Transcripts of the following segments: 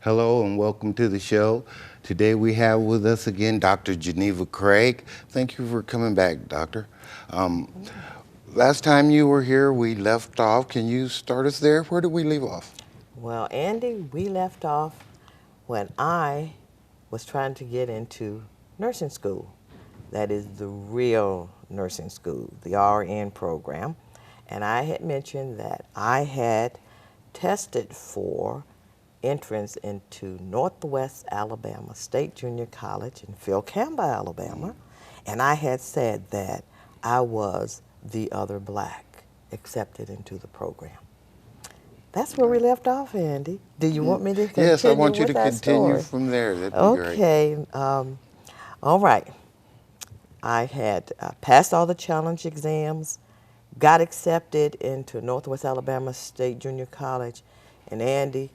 Hello and welcome to the show. Today we have with us again Dr. Geneva Craig. Thank you for coming back, Doctor. Um, Last time you were here, we left off. Can you start us there? Where did we leave off? Well, Andy, we left off when I was trying to get into nursing school. That is the real nursing school, the RN program. And I had mentioned that I had tested for entrance into Northwest Alabama State Junior College in Phil Campbell, Alabama. And I had said that I was the other black accepted into the program. That's where we Right. left off, Andy. Do you want me to Yes, I continue want you with to that continue story? from there. That'd be great. Okay. All right. I had passed all the challenge exams, got accepted into Northwest Alabama State Junior College, and Andy,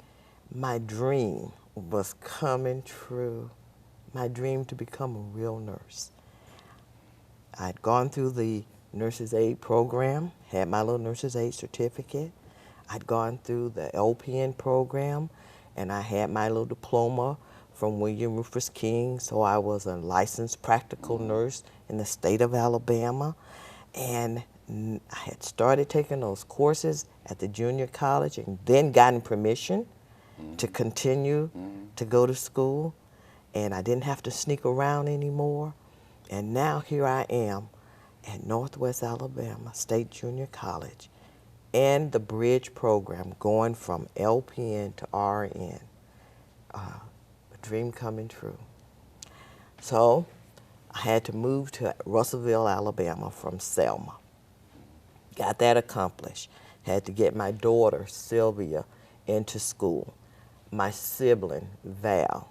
my dream was coming true. My dream to become a real nurse. I'd gone through the nurse's aid program, had my little nurse's aid certificate. I'd gone through the LPN program, and I had my little diploma from William Rufus King, so I was a licensed practical nurse in the state of Alabama. And I had started taking those courses at the junior college and then gotten permission to continue to go to school, and I didn't have to sneak around anymore. And now here I am at Northwest Alabama State Junior College in the bridge program, going from LPN to RN. A dream coming true. So I had to move to Russellville, Alabama from Selma. Got that accomplished. Had to get my daughter, Sylvia, into school. My sibling, Val,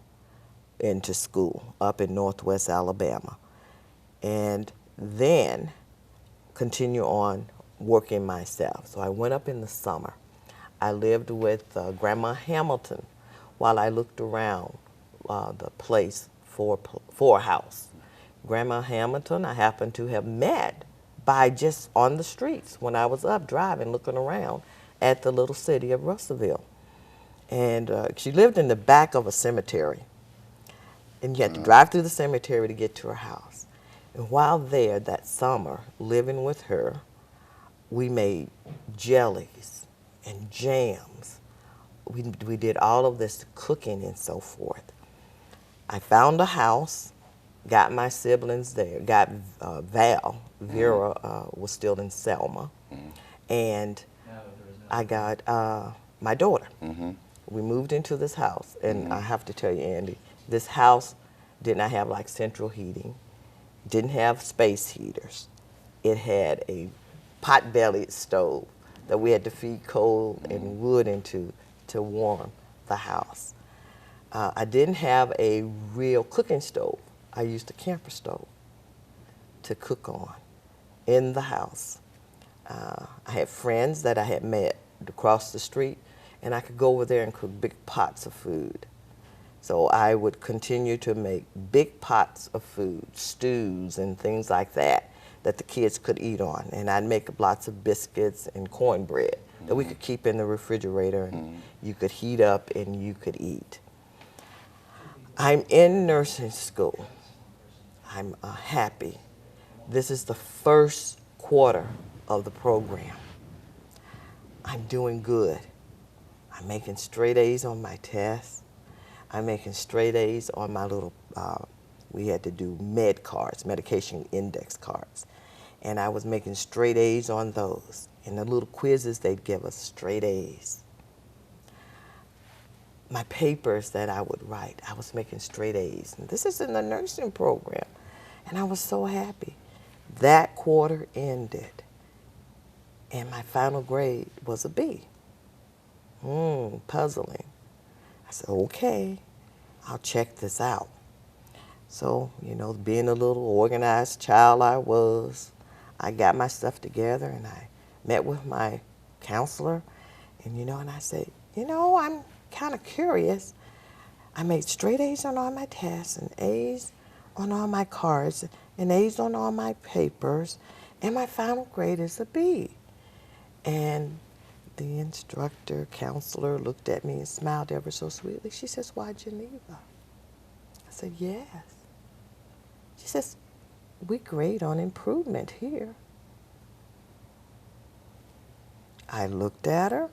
into school up in Northwest Alabama. And then continue on working myself. So I went up in the summer. I lived with Grandma Hamilton while I looked around the place for a house. Grandma Hamilton I happened to have met by just on the streets when I was up driving, looking around at the little city of Russellville. And she lived in the back of a cemetery. And you had to drive through the cemetery to get to her house. And while there that summer, living with her, we made jellies and jams. We did all of this cooking and so forth. I found a house, got my siblings there, got Val. Vera was still in Selma. And I got my daughter. We moved into this house, and I have to tell you, Andy, this house did not have like central heating, didn't have space heaters. It had a pot-bellied stove that we had to feed coal and wood into to warm the house. I didn't have a real cooking stove. I used a camper stove to cook on in the house. I had friends that I had met across the street, and I could go over there and cook big pots of food. So I would continue to make big pots of food, stews and things like that, that the kids could eat on. And I'd make lots of biscuits and cornbread that we could keep in the refrigerator and you could heat up and you could eat. I'm in nursing school. I'm happy. This is the first quarter of the program. I'm doing good. I'm making straight A's on my tests. I'm making straight A's on my little, we had to do med cards, medication index cards. And I was making straight A's on those. In the little quizzes, they'd give us straight A's. My papers that I would write, I was making straight A's. And this is in the nursing program. And I was so happy. That quarter ended, and my final grade was a B. Puzzling. I said, okay, I'll check this out. So, being a little organized child I was, I got my stuff together and I met with my counselor and I said, I'm kind of curious. I made straight A's on all my tests and A's on all my cards and A's on all my papers, and my final grade is a B. And The instructor, counselor looked at me and smiled ever so sweetly. She says, "Why Geneva?" I said, "Yes." She says, "We grade on improvement here." I looked at her,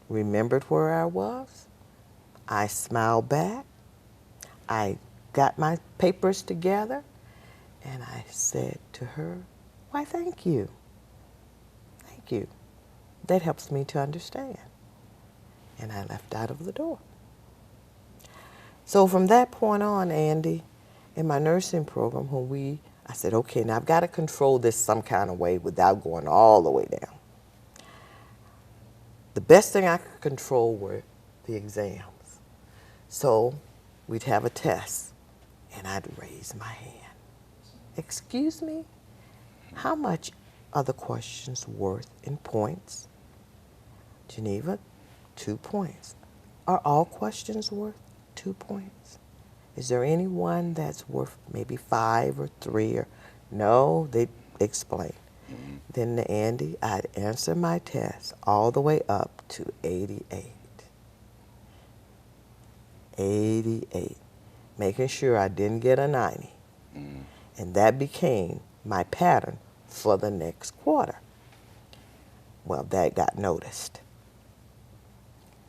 remembered where I was. I smiled back. I got my papers together, and I said to her, "Why, thank you. Thank you. That helps me to understand." And I left out of the door. So from that point on, Andy, in my nursing program, I said, okay, now I've got to control this some kind of way without going all the way down. The best thing I could control were the exams. So we'd have a test, and I'd raise my hand. "Excuse me, how much are the questions worth in points?" "Geneva, 2 points." "Are all questions worth 2 points? Is there any one that's worth maybe 5 or 3 or..." "No," they explained. Then Andy, I'd answer my test all the way up to 88. 88. Making sure I didn't get a 90. And that became my pattern for the next quarter. Well, that got noticed.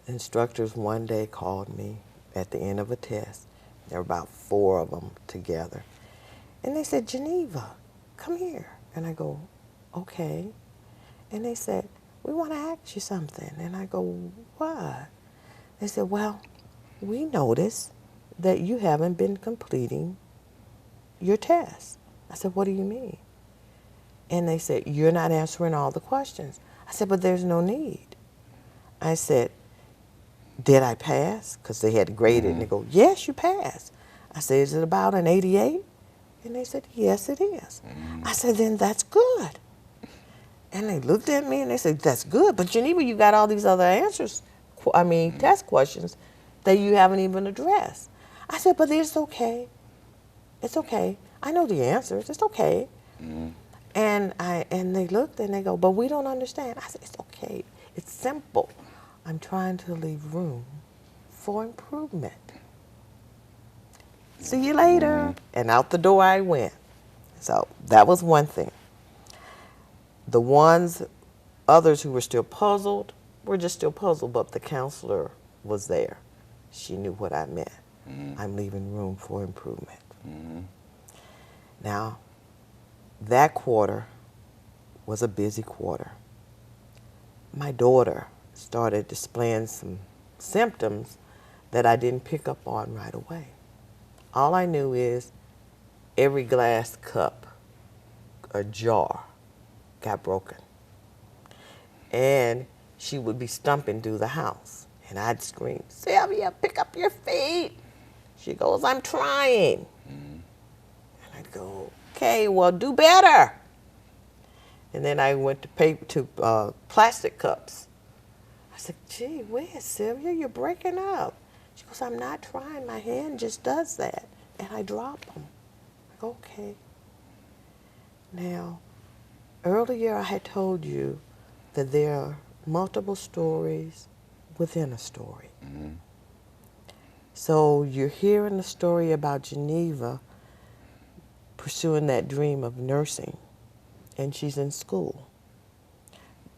Instructors one day called me at the end of a test. There were about 4 of them together. And they said, "Geneva, come here." And I go, "Okay." And they said, "We want to ask you something." And I go, "What?" They said, "Well, we noticed that you haven't been completing your test." I said, "What do you mean?" And they said, "You're not answering all the questions." I said, "But there's no need." I said, "Did I pass?" Because they had graded, and they go, "Yes, you passed." I said, "Is it about an 88? And they said, "Yes, it is." I said, "Then that's good." And they looked at me and they said, "That's good, but Geneva, you got all these other test questions that you haven't even addressed." I said, "But it's okay. It's okay. I know the answers. It's okay." And they looked and they go, "But we don't understand." I said, "It's okay. It's simple. I'm trying to leave room for improvement. See you later." And out the door I went. So that was one thing. The others who were still puzzled were just still puzzled, but the counselor was there. She knew what I meant. I'm leaving room for improvement. Now, that quarter was a busy quarter. My daughter started displaying some symptoms that I didn't pick up on right away. All I knew is every glass cup or jar got broken. And she would be stumping through the house. And I'd scream, "Sylvia, pick up your feet." She goes, "I'm trying." And I'd go, "Okay, well, do better." And then I went to plastic cups. I said, "Gee whiz, Sylvia, you're breaking up." She goes, "I'm not trying. My hand just does that." And I drop them. I go, "Okay." Now, earlier I had told you that there are multiple stories within a story. So you're hearing the story about Geneva pursuing that dream of nursing, and she's in school.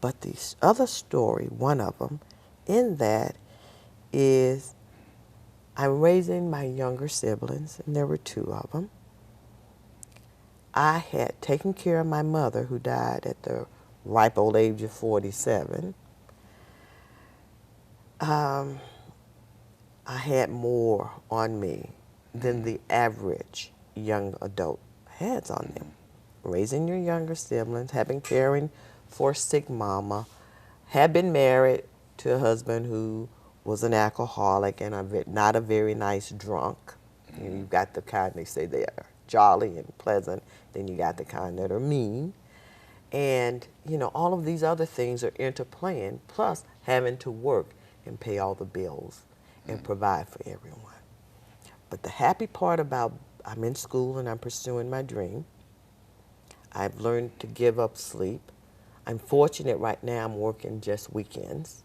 But the other story, one of them, in that is I'm raising my younger siblings, and there were 2 of them. I had taken care of my mother, who died at the ripe old age of 47. I had more on me than the average young adult has on them. Raising your younger siblings, caring for a sick mama, had been married to a husband who was an alcoholic and not a very nice drunk. You've got the kind they say they are jolly and pleasant, then you got the kind that are mean. And, all of these other things are interplaying, plus having to work and pay all the bills and provide for everyone. But the happy part about I'm in school and I'm pursuing my dream, I've learned to give up sleep. I'm fortunate right now I'm working just weekends.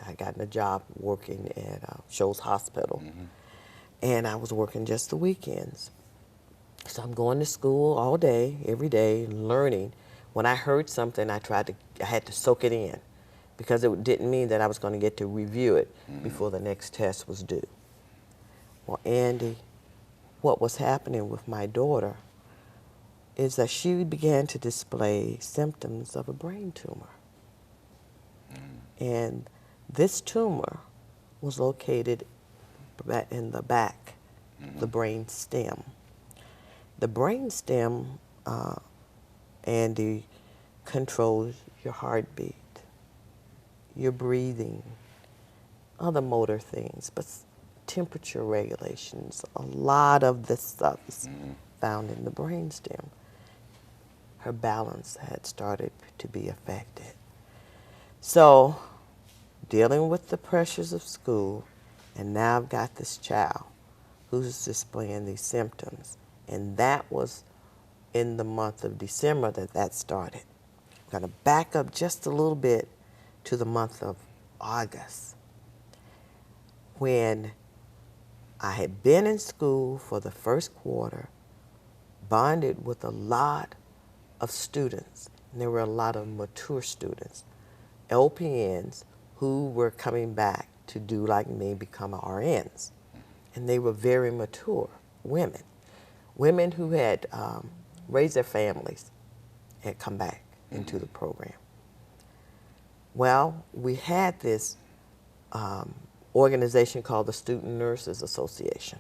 I got a job working at Shoals Hospital, and I was working just the weekends. So I'm going to school all day, every day, learning. When I heard something, I had to soak it in, because it didn't mean that I was going to get to review it before the next test was due. Well, Andy, what was happening with my daughter is that she began to display symptoms of a brain tumor. And this tumor was located in the back, the brain stem. The brain stem, Andy, controls your heartbeat, your breathing, other motor things, but temperature regulations, a lot of this stuff is found in the brain stem. Her balance had started to be affected. So, dealing with the pressures of school, and now I've got this child who's displaying these symptoms. And that was in the month of December that started. I'm going to back up just a little bit to the month of August, when I had been in school for the first quarter, bonded with a lot of students, and there were a lot of mature students, LPNs, who were coming back to do like me, become RNs. And they were very mature women who had raised their families, had come back into the program. Well, we had this organization called the Student Nurses Association.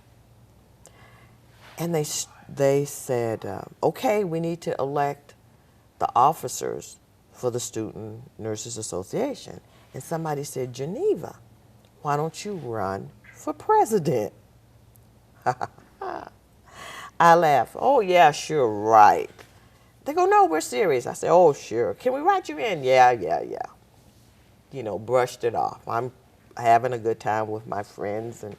And they said, okay, we need to elect the officers for the Student Nurses Association. And somebody said, Geneva, why don't you run for president? I laughed. Oh, yeah, sure, right. They go, no, we're serious. I said, oh, sure. Can we write you in? Yeah. You know, brushed it off. I'm having a good time with my friends, and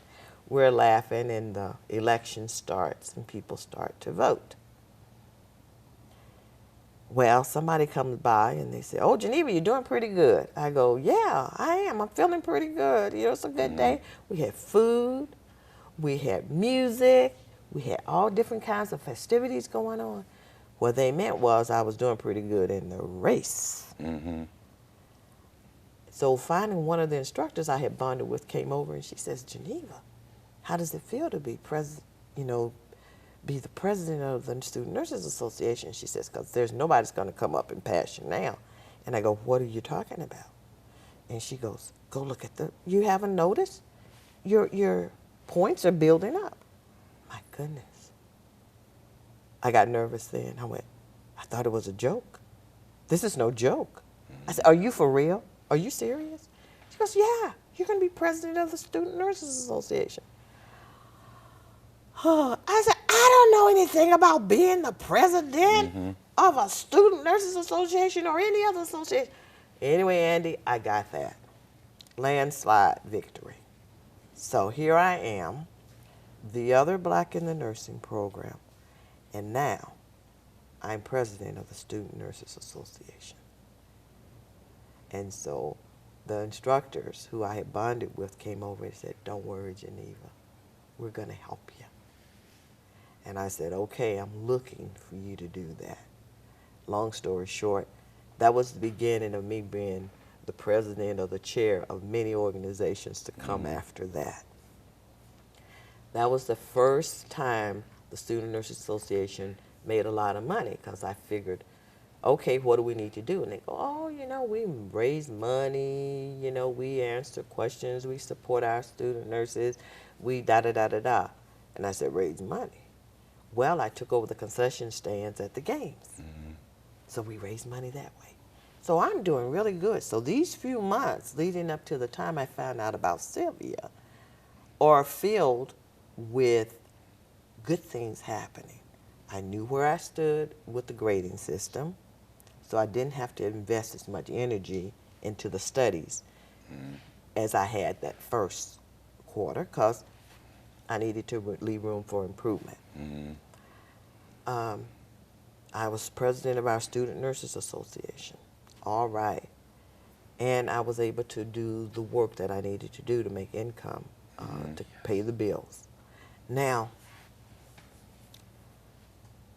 we're laughing, and the election starts, and people start to vote. Well, somebody comes by, and they say, oh, Geneva, you're doing pretty good. I go, yeah, I am. I'm feeling pretty good. You know, it's a good day. We had food. We had music. We had all different kinds of festivities going on. What they meant was I was doing pretty good in the race. So finally, one of the instructors I had bonded with came over, and she says, Geneva, how does it feel to be be the president of the Student Nurses Association? She says, because there's nobody's going to come up and pass you now. And I go, what are you talking about? And she goes, go look at you haven't noticed? Your points are building up. My goodness. I got nervous then. I went, I thought it was a joke. This is no joke. I said, are you for real? Are you serious? She goes, yeah, you're going to be president of the Student Nurses Association. I said, I don't know anything about being the president of a Student Nurses Association or any other association. Anyway, Andy, I got that. Landslide victory. So here I am, the other black in the nursing program, and now I'm president of the Student Nurses Association. And so the instructors who I had bonded with came over and said, don't worry, Geneva, we're going to help you. And I said, okay, I'm looking for you to do that. Long story short, that was the beginning of me being the president or the chair of many organizations to come after that. That was the first time the Student Nurses Association made a lot of money, because I figured, okay, what do we need to do? And they go, oh, we raise money, we answer questions, we support our student nurses, we da-da-da-da-da. And I said, raise money. Well, I took over the concession stands at the games. So we raised money that way. So I'm doing really good. So these few months leading up to the time I found out about Sylvia are filled with good things happening. I knew where I stood with the grading system, so I didn't have to invest as much energy into the studies as I had that first quarter, because I needed to leave room for improvement. I was president of our Student Nurses Association. All right. And I was able to do the work that I needed to do to make income, to pay the bills. Now,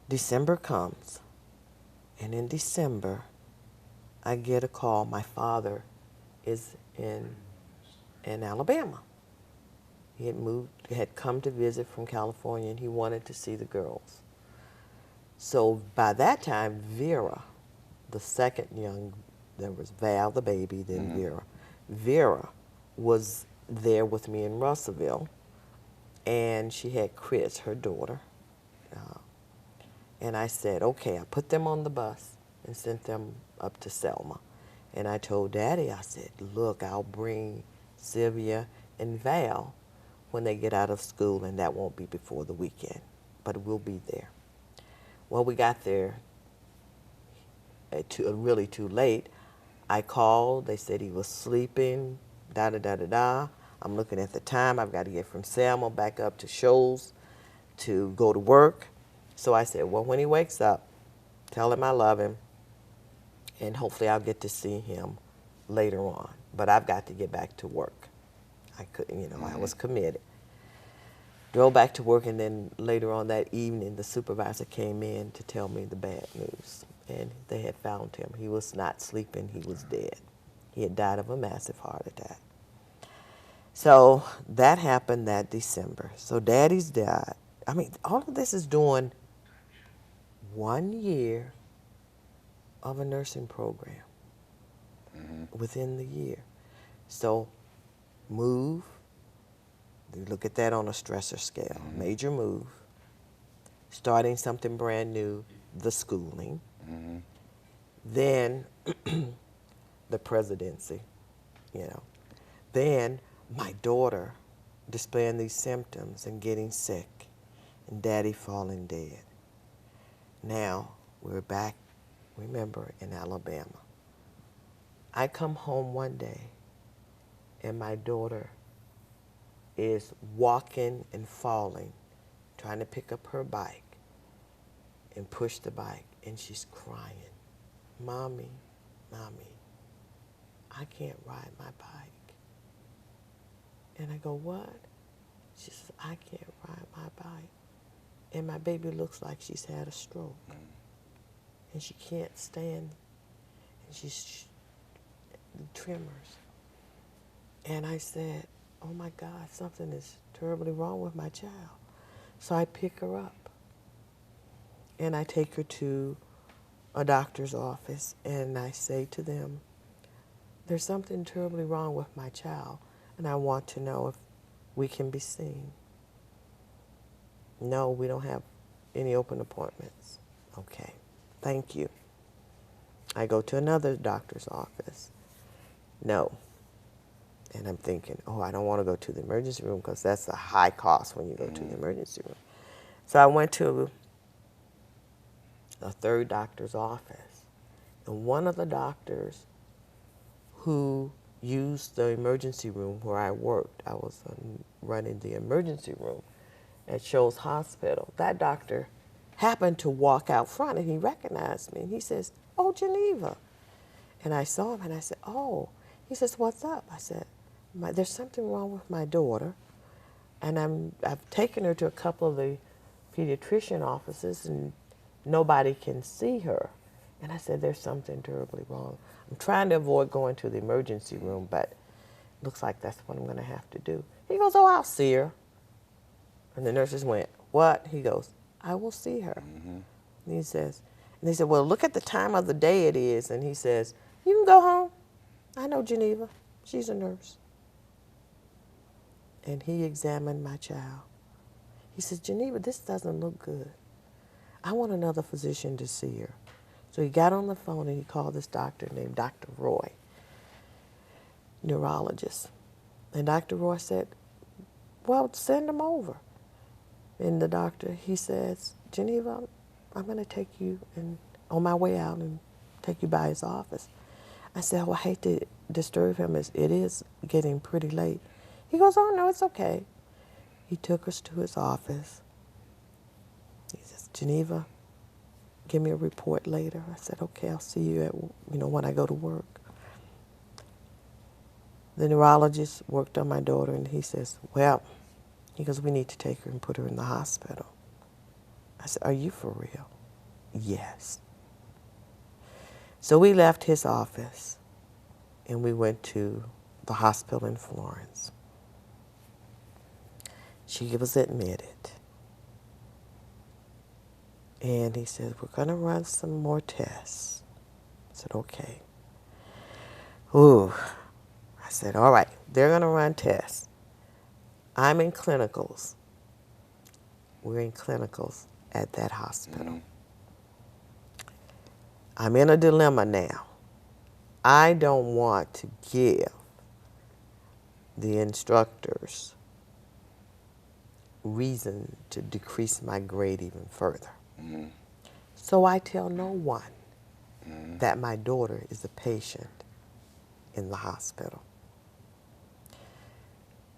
December comes, and in December, I get a call. My father is in Alabama. He had come to visit from California, and he wanted to see the girls. So by that time, Vera, the second there was Val, the baby, then Vera. Vera was there with me in Russellville, and she had Chris, her daughter. And I said, okay, I put them on the bus and sent them up to Selma. And I told Daddy, I said, look, I'll bring Sylvia and Val when they get out of school, and that won't be before the weekend, but we'll be there. Well, we got there really too late. I called, they said he was sleeping, da-da-da-da-da. I'm looking at the time, I've got to get from Selma back up to Shoals to go to work. So I said, well, when he wakes up, tell him I love him, and hopefully I'll get to see him later on. But I've got to get back to work. I couldn't, I was committed. Drove back to work, and then later on that evening, the supervisor came in to tell me the bad news. And they had found him. He was not sleeping, he was dead. He had died of a massive heart attack. So that happened that December. So Daddy's died. I mean, all of this is doing 1 year of a nursing program within the year. So move, you look at that on a stressor scale, major move, starting something brand new, the schooling, then the presidency, then my daughter displaying these symptoms and getting sick, and Daddy falling dead. Now we're back, remember, in Alabama. I come home one day, and my daughter is walking and falling, trying to pick up her bike and push the bike, and she's crying, Mommy, Mommy, I can't ride my bike. And I go, what? She says, I can't ride my bike. And my baby looks like she's had a stroke. And she can't stand, and she's tremors. And I said, oh my God, something is terribly wrong with my child. So I pick her up, and I take her to a doctor's office, and I say to them, there's something terribly wrong with my child, and I want to know if we can be seen. No, we don't have any open appointments. Okay, thank you. I go to another doctor's office. No. And I'm thinking, oh, I don't want to go to the emergency room because that's a high cost when you go to the emergency room. So I went to a third doctor's office. And one of the doctors who used the emergency room where I worked, I was running the emergency room at Shoals Hospital. That doctor happened to walk out front, and he recognized me. And he says, oh, Geneva. And I saw him, and I said, oh. He says, what's up? I said, there's something wrong with my daughter, and I've taken her to a couple of the pediatrician offices, and nobody can see her. And I said, there's something terribly wrong. I'm trying to avoid going to the emergency room, but it looks like that's what I'm going to have to do. He goes, oh, I'll see her. And the nurses went, what? He goes, I will see her. And he says, and they said, well, look at the time of the day it is. And he says, you can go home. I know Geneva. She's a nurse. And he examined my child. He says, Geneva, this doesn't look good. I want another physician to see her. So he got on the phone and he called this doctor named Dr. Roy, neurologist. And Dr. Roy said, well, send him over. And the doctor, he says, Geneva, I'm going to take you on my way out and take you by his office. I said, well, I hate to disturb him. It is getting pretty late. He goes, oh, no, it's okay. He took us to his office. He says, Geneva, give me a report later. I said, okay, I'll see you at, when I go to work. The neurologist worked on my daughter, and he says, well, he goes, we need to take her and put her in the hospital. I said, are you for real? Yes. So we left his office, and we went to the hospital in Florence. She was admitted. And he said, we're going to run some more tests. I said, okay. Ooh. I said, all right, they're going to run tests. I'm in clinicals. We're in clinicals at that hospital. Mm-hmm. I'm in a dilemma now. I don't want to give the instructors reason to decrease my grade even further. Mm-hmm. So I tell no one that my daughter is a patient in the hospital.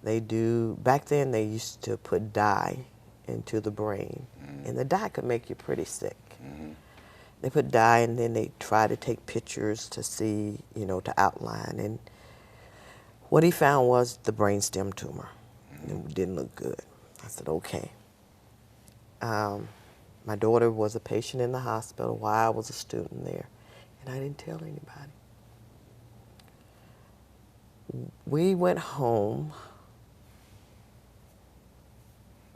They do, back then they used to put dye into the brain, and the dye could make you pretty sick. Mm-hmm. They put dye, and then they try to take pictures to see, to outline. And what he found was the brainstem tumor. It didn't look good. I said, okay. My daughter was a patient in the hospital while I was a student there, and I didn't tell anybody. We went home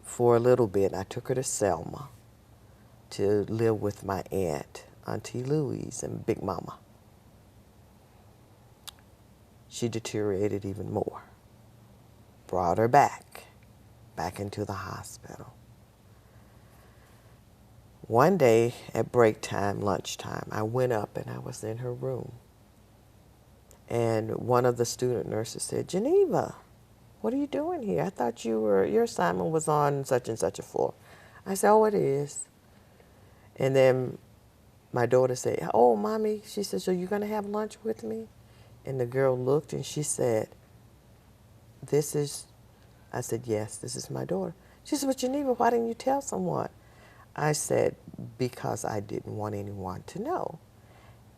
for a little bit. I took her to Selma to live with my aunt, Auntie Louise, and Big Mama. She deteriorated even more. Brought her back into the hospital. One day at break time, lunchtime, I went up and I was in her room. And one of the student nurses said, Geneva, what are you doing here? I thought your assignment was on such and such a floor. I said, oh, it is. And then my daughter said, oh, Mommy, she said, so you're going to have lunch with me? And the girl looked and she said, I said, yes, this is my daughter. She said, but Geneva, why didn't you tell someone? I said, because I didn't want anyone to know.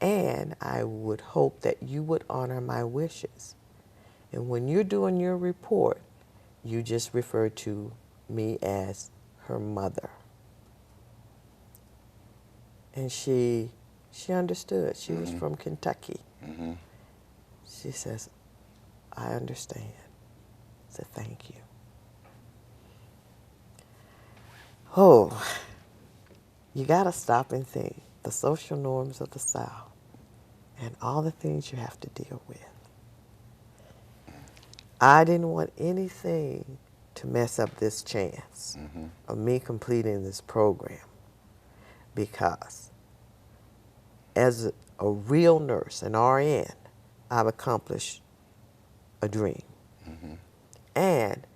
And I would hope that you would honor my wishes. And when you're doing your report, you just refer to me as her mother. And she understood. She was from Kentucky. Mm-hmm. She says, I understand. I said, thank you. Oh, you got to stop and think. The social norms of the South and all the things you have to deal with. I didn't want anything to mess up this chance of me completing this program, because as a real nurse, an RN, I've accomplished a dream. Mm-hmm. And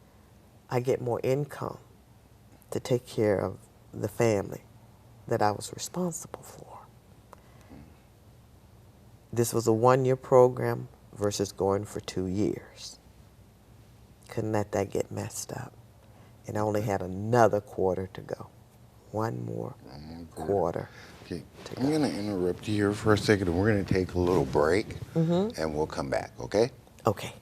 I get more income to take care of the family that I was responsible for. This was a 1-year program versus going for 2 years. Couldn't let that get messed up. And I only had another quarter to go. One more quarter. Okay, I'm going to interrupt you here for a second, and we're going to take a little break, and we'll come back, okay? Okay.